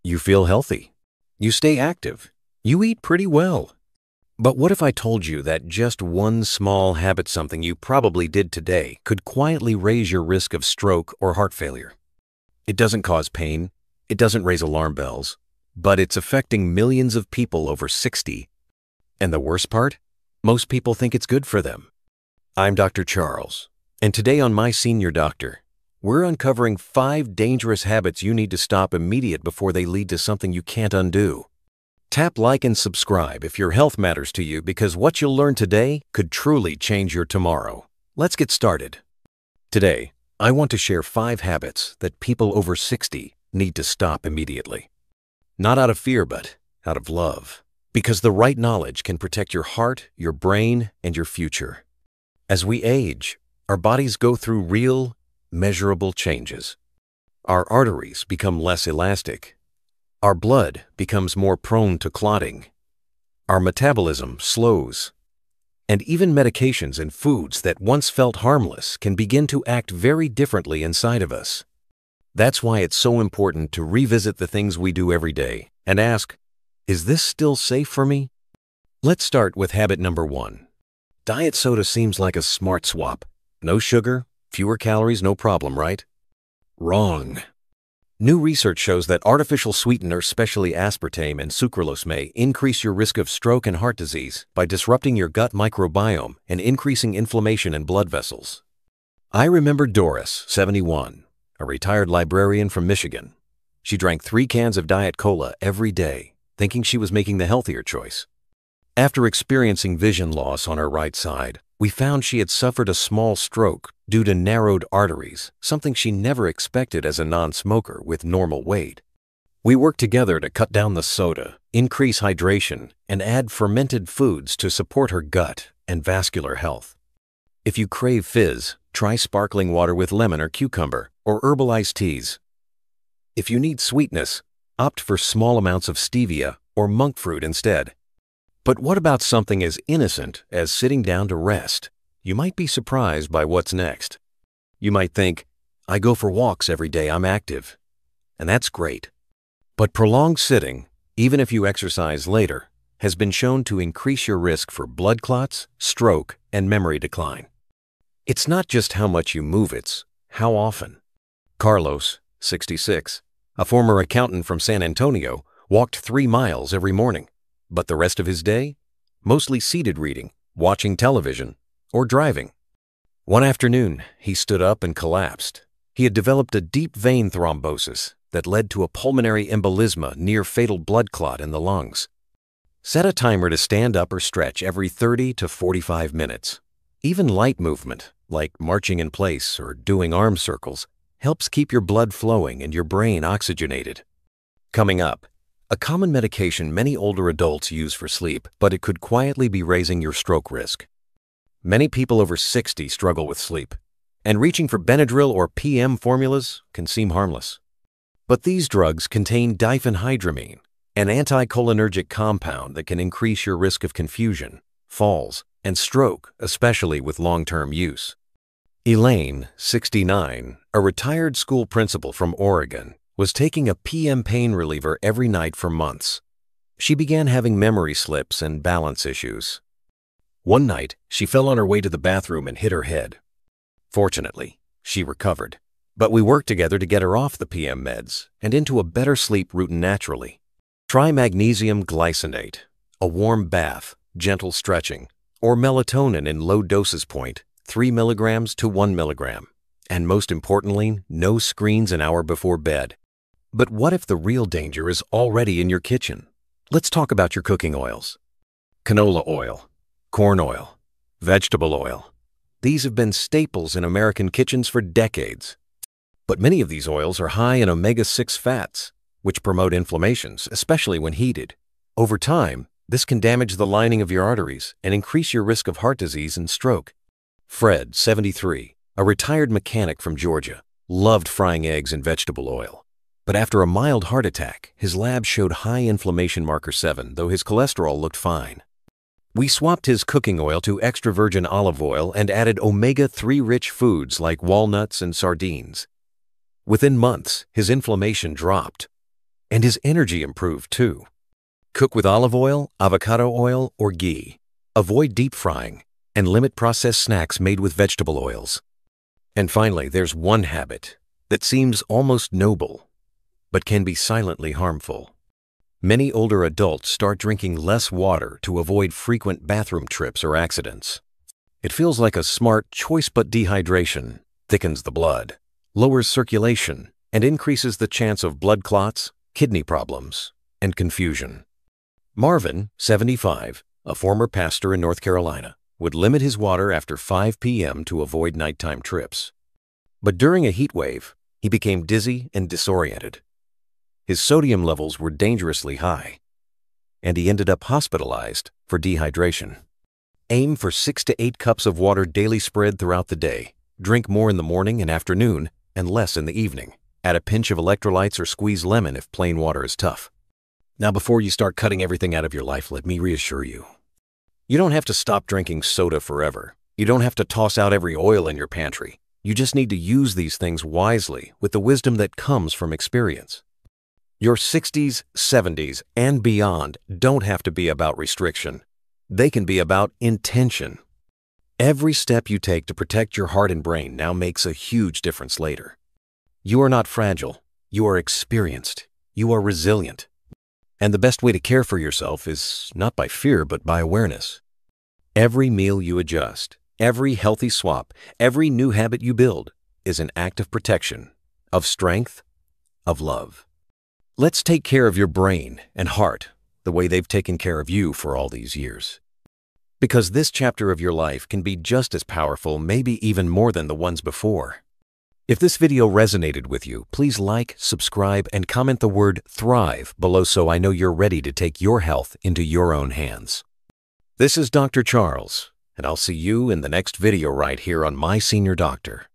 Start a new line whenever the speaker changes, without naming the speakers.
You feel healthy. You stay active. You eat pretty well. But what if I told you that just one small habit, something you probably did today, could quietly raise your risk of stroke or heart failure? It doesn't cause pain. It doesn't raise alarm bells. But it's affecting millions of people over 60. And the worst part? Most people think it's good for them. I'm Dr. Charles, and today on My Senior Doctor, we're uncovering 5 dangerous habits you need to stop immediate before they lead to something you can't undo. Tap like and subscribe if your health matters to you, because what you'll learn today could truly change your tomorrow. Let's get started. Today, I want to share 5 habits that people over 60 need to stop immediately. Not out of fear, but out of love. Because the right knowledge can protect your heart, your brain, and your future. As we age, our bodies go through real, measurable changes. Our arteries become less elastic. Our blood becomes more prone to clotting. Our metabolism slows. And even medications and foods that once felt harmless can begin to act very differently inside of us. That's why it's so important to revisit the things we do every day and ask, is this still safe for me? Let's start with habit number 1. Diet soda seems like a smart swap. No sugar, fewer calories, no problem, right? Wrong. New research shows that artificial sweeteners, especially aspartame and sucralose, may increase your risk of stroke and heart disease by disrupting your gut microbiome and increasing inflammation in blood vessels. I remember Doris, 71, a retired librarian from Michigan. She drank 3 cans of Diet Cola every day, thinking she was making the healthier choice. After experiencing vision loss on her right side, we found she had suffered a small stroke due to narrowed arteries, something she never expected as a non-smoker with normal weight. We worked together to cut down the soda, increase hydration, and add fermented foods to support her gut and vascular health. If you crave fizz, try sparkling water with lemon or cucumber, or herbal iced teas. If you need sweetness, opt for small amounts of stevia or monk fruit instead. But what about something as innocent as sitting down to rest? You might be surprised by what's next. You might think, I go for walks every day, I'm active. And that's great. But prolonged sitting, even if you exercise later, has been shown to increase your risk for blood clots, stroke, and memory decline. It's not just how much you move, it's how often. Carlos, 66, a former accountant from San Antonio, walked 3 miles every morning. But the rest of his day? Mostly seated reading, watching television, or driving. One afternoon, he stood up and collapsed. He had developed a deep vein thrombosis that led to a pulmonary embolism, near fatal blood clot in the lungs. Set a timer to stand up or stretch every 30 to 45 minutes. Even light movement, like marching in place or doing arm circles, helps keep your blood flowing and your brain oxygenated. Coming up, a common medication many older adults use for sleep, but it could quietly be raising your stroke risk. Many people over 60 struggle with sleep, and reaching for Benadryl or PM formulas can seem harmless. But these drugs contain diphenhydramine, an anticholinergic compound that can increase your risk of confusion, falls, and stroke, especially with long-term use. Elaine, 69, a retired school principal from Oregon, was taking a PM pain reliever every night for months. She began having memory slips and balance issues. One night, she fell on her way to the bathroom and hit her head. Fortunately, she recovered, but we worked together to get her off the PM meds and into a better sleep routine naturally. Try magnesium glycinate, a warm bath, gentle stretching, or melatonin in low doses, 0.3 milligrams to 1 milligram. And most importantly, no screens an hour before bed. But what if the real danger is already in your kitchen? Let's talk about your cooking oils. Canola oil, corn oil, vegetable oil. These have been staples in American kitchens for decades. But many of these oils are high in omega-6 fats, which promote inflammations, especially when heated. Over time, this can damage the lining of your arteries and increase your risk of heart disease and stroke. Fred, 73, a retired mechanic from Georgia, loved frying eggs in vegetable oil. But after a mild heart attack, his lab showed high inflammation marker 7, though his cholesterol looked fine. We swapped his cooking oil to extra virgin olive oil and added omega-3 rich foods like walnuts and sardines. Within months, his inflammation dropped. And his energy improved too. Cook with olive oil, avocado oil, or ghee. Avoid deep frying and limit processed snacks made with vegetable oils. And finally, there's one habit that seems almost noble, but can be silently harmful. Many older adults start drinking less water to avoid frequent bathroom trips or accidents. It feels like a smart choice, but dehydration thickens the blood, lowers circulation, and increases the chance of blood clots, kidney problems, and confusion. Marvin, 75, a former pastor in North Carolina, would limit his water after 5 p.m. to avoid nighttime trips. But during a heat wave, he became dizzy and disoriented. His sodium levels were dangerously high, and he ended up hospitalized for dehydration. Aim for 6 to 8 cups of water daily spread throughout the day. Drink more in the morning and afternoon and less in the evening. Add a pinch of electrolytes or squeeze lemon if plain water is tough. Now, before you start cutting everything out of your life, let me reassure you. You don't have to stop drinking soda forever. You don't have to toss out every oil in your pantry. You just need to use these things wisely with the wisdom that comes from experience. Your 60s, 70s, and beyond don't have to be about restriction. They can be about intention. Every step you take to protect your heart and brain now makes a huge difference later. You are not fragile. You are experienced. You are resilient. And the best way to care for yourself is not by fear, but by awareness. Every meal you adjust, every healthy swap, every new habit you build is an act of protection, of strength, of love. Let's take care of your brain and heart the way they've taken care of you for all these years. Because this chapter of your life can be just as powerful, maybe even more than the ones before. If this video resonated with you, please like, subscribe, and comment the word THRIVE below so I know you're ready to take your health into your own hands. This is Dr. Charles, and I'll see you in the next video right here on My Senior Doctor.